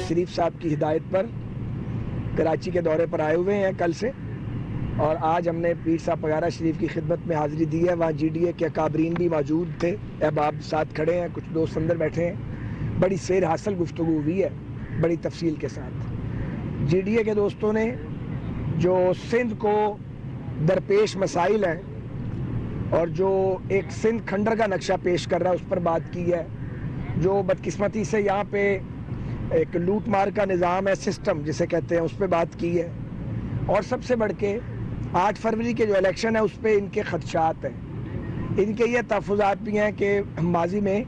شریف صاحب کی ہدایت پر کراچی کے دورے پر آئے ہوئے ہیں کل سے، اور آج ہم نے پیر صاحب پگارا شریف کی خدمت میں حاضری دی ہے۔ وہاں جی ڈی اے کے اکابرین بھی موجود تھے، احباب ساتھ کھڑے ہیں، کچھ دوست اندر بیٹھے ہیں۔ بڑی سیر حاصل گفتگو ہوئی ہے بڑی تفصیل کے ساتھ۔ جی ڈی اے کے دوستوں نے جو سندھ کو درپیش مسائل ہیں اور جو ایک سندھ کھنڈر کا نقشہ پیش کر رہا ہے اس پر بات کی ہے، جو بدقسمتی سے یہاں پہ ایک لوٹ مار کا نظام ہے، سسٹم جسے کہتے ہیں، اس پہ بات کی ہے، اور سب سے بڑھ کے 8 فروری کے جو الیکشن ہے اس پہ ان کے خدشات ہیں۔ ان کے یہ تحفظات بھی ہیں کہ ماضی میں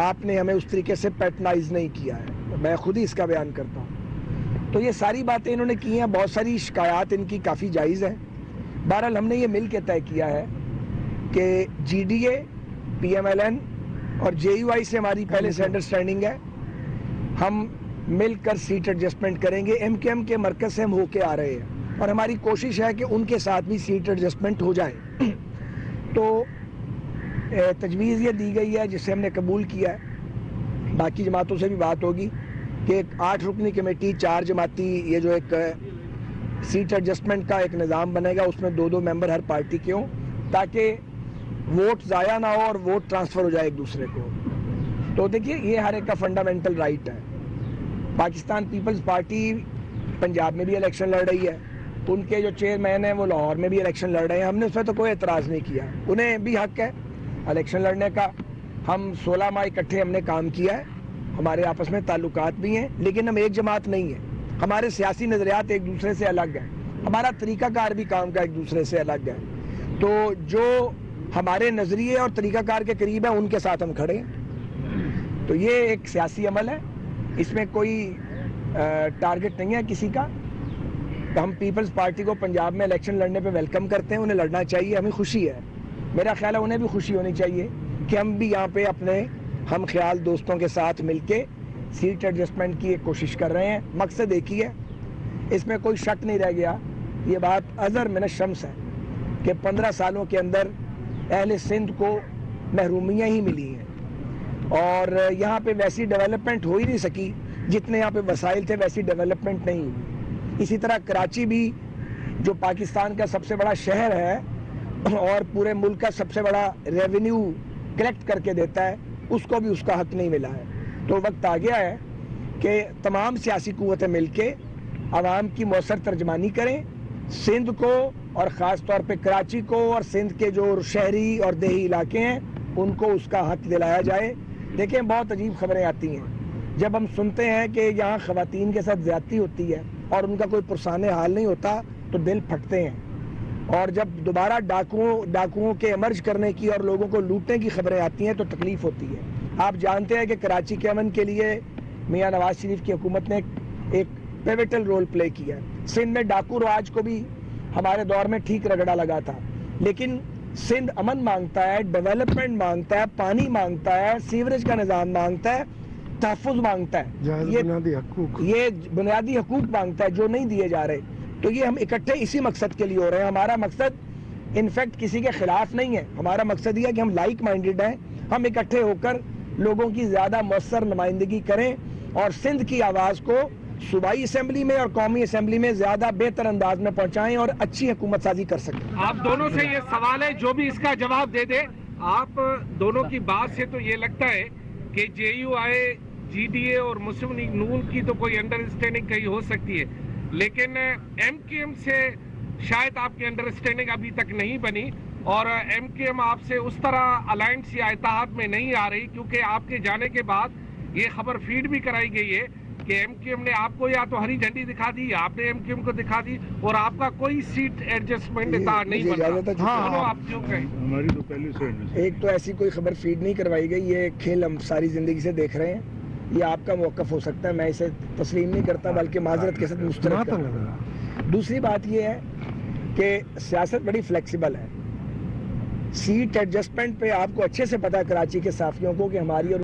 آپ نے ہمیں اس طریقے سے پیٹرنائز نہیں کیا ہے، میں خود ہی اس کا بیان کرتا ہوں۔ تو یہ ساری باتیں انہوں نے کی ہیں، بہت ساری شکایات ان کی کافی جائز ہیں۔ بہرحال ہم نے یہ مل کے طے کیا ہے کہ G D A, P M L N اور جے یو آئی سے ہماری پہلے سے انڈرسٹینڈنگ ہے، ہم مل کر سیٹ ایڈجسٹمنٹ کریں گے۔ ایم کیو ایم کے مرکز سے ہم ہو کے آ رہے ہیں اور ہماری کوشش ہے کہ ان کے ساتھ بھی سیٹ ایڈجسٹمنٹ ہو جائے۔ تو تجویز یہ دی گئی ہے جسے ہم نے قبول کیا ہے، باقی جماعتوں سے بھی بات ہوگی کہ ایک 8 رکنی کمیٹی، 4 جماعتی، یہ جو ایک سیٹ ایڈجسٹمنٹ کا ایک نظام بنے گا، اس میں 2 ممبر ہر پارٹی کے ہوں تاکہ ووٹ ضائع نہ ہو اور ووٹ ٹرانسفر ہو جائے ایک دوسرے کو۔ تو دیکھیے یہ ہر ایک کا فنڈامنٹل رائٹ ہے۔ پاکستان پیپلز پارٹی پنجاب میں بھی الیکشن لڑ رہی ہے، ان کے جو چیئرمین ہیں وہ لاہور میں بھی الیکشن لڑ رہے ہیں، ہم نے اس میں تو کوئی اعتراض نہیں کیا، انہیں بھی حق ہے الیکشن لڑنے کا۔ ہم 16 ماہ اکٹھے ہم نے کام کیا ہے، ہمارے آپس میں تعلقات بھی ہیں، لیکن ہم ایک جماعت نہیں ہیں، ہمارے سیاسی نظریات ایک دوسرے سے الگ ہیں، ہمارا طریقہ کار بھی کام کا ایک دوسرے سے الگ ہے۔ تو جو ہمارے نظریے اور طریقہ کار کے قریب ہیں ان کے ساتھ ہم کھڑے ہیں۔ تو یہ ایک سیاسی عمل ہے، اس میں کوئی ٹارگٹ نہیں ہے کسی کا۔ ہم پیپلز پارٹی کو پنجاب میں الیکشن لڑنے پہ ویلکم کرتے ہیں، انہیں لڑنا چاہیے، ہمیں خوشی ہے، میرا خیال ہے انہیں بھی خوشی ہونی چاہیے کہ ہم بھی یہاں پہ اپنے ہم خیال دوستوں کے ساتھ مل کے سیٹ ایڈجسٹمنٹ کی ایک کوشش کر رہے ہیں۔ مقصد ایک ہی ہے، اس میں کوئی شک نہیں رہ گیا، یہ بات ازہر من الشمس ہے کہ 15 سالوں کے اندر اہل سندھ کو محرومیاں ہی ملی ہیں اور یہاں پہ ویسی ڈیولپمنٹ ہو ہی نہیں سکی، جتنے یہاں پہ وسائل تھے ویسی ڈیولپمنٹ نہیں ہوئی۔ اسی طرح کراچی بھی جو پاکستان کا سب سے بڑا شہر ہے اور پورے ملک کا سب سے بڑا ریونیو کلیکٹ کر کے دیتا ہے، اس کو بھی اس کا حق نہیں ملا ہے۔ تو وقت آ گیا ہے کہ تمام سیاسی قوتیں مل کے عوام کی مؤثر ترجمانی کریں، سندھ کو اور خاص طور پہ کراچی کو اور سندھ کے جو شہری اور دیہی علاقے ہیں ان کو اس کا حق دلایا جائے۔ دیکھیں بہت عجیب خبریں آتی ہیں جب ہم سنتے ہیں کہ یہاں خواتین کے ساتھ زیادتی ہوتی ہے اور ان کا کوئی پرسان حال نہیں ہوتا تو دل پھٹتے ہیں، اور جب دوبارہ ڈاکوؤں کے ایمرج کرنے کی اور لوگوں کو لوٹنے کی خبریں آتی ہیں تو تکلیف ہوتی ہے۔ آپ جانتے ہیں کہ کراچی کے امن کے لیے میاں نواز شریف کی حکومت نے ایک پیوٹل رول پلے کیا ہے۔ سندھ میں ڈاکو راج کو بھی ہمارے دور میں ٹھیک رگڑا لگا تھا، لیکن سندھ امن مانگتا ہے، ڈیولپمنٹ مانگتا ہے، پانی مانگتا ہے، سیوریج کا نظام مانگتا ہے، تحفظ مانگتا ہے، یہ بنیادی حقوق مانگتا ہے جو نہیں دیے جا رہے۔ تو یہ ہم اکٹھے اسی مقصد کے لیے ہو رہے ہیں۔ ہمارا مقصد انفیکٹ کسی کے خلاف نہیں ہے، ہمارا مقصد یہ ہے کہ ہم لائک مائنڈڈ ہیں، ہم اکٹھے ہو کر لوگوں کی زیادہ مؤثر نمائندگی کریں اور سندھ کی آواز کو صوبائی اسمبلی میں اور قومی اسمبلی میں زیادہ بہتر انداز میں پہنچائیں اور اچھی حکومت سازی کر سکیں۔ آپ دونوں سے یہ سوال ہے، جو بھی اس کا جواب دے دے۔ آپ دونوں کی بات سے تو یہ لگتا ہے کہ جے یو آئی، جی ڈی اے اور مسلم لیگ نون کی تو کوئی انڈرسٹینڈنگ کہیں ہو سکتی ہے، لیکن ایم کیو ایم سے شاید آپ کی انڈرسٹینڈنگ ابھی تک نہیں بنی، اور ایم کیو ایم آپ سے اس طرح الائنس یا اتحاد میں نہیں آ رہی، کیونکہ آپ کے جانے کے بعد یہ خبر فیڈ بھی کرائی گئی ہے کہ ایم کیو ایم نے آپ کو یا تو ہری جھنڈی دکھا دی یا آپ نے ایم کیو ایم کو دکھا دی، اور آپ کا کوئی سیٹ ایڈجسٹمنٹ نہیں بن رہا۔ آپ جو کہیں ہماری تو پہلے سے ایک تو ایسی کوئی خبر فیڈ نہیں کروائی گئی، یہ کھیل ہم ساری زندگی سے دیکھ رہے ہیں، یہ آپ کا موقف ہو سکتا ہے، میں اسے تسلیم نہیں کرتا بلکہ معذرت کے ساتھ مسترد کرتا ہوں۔ دوسری بات یہ ہے کہ سیاست بڑی فلیکسیبل ہے، سیٹ ایڈجسٹمنٹ پہ آپ کو اچھے سے پتا ہے کراچی کے صحافیوں کو کہ ہماری اور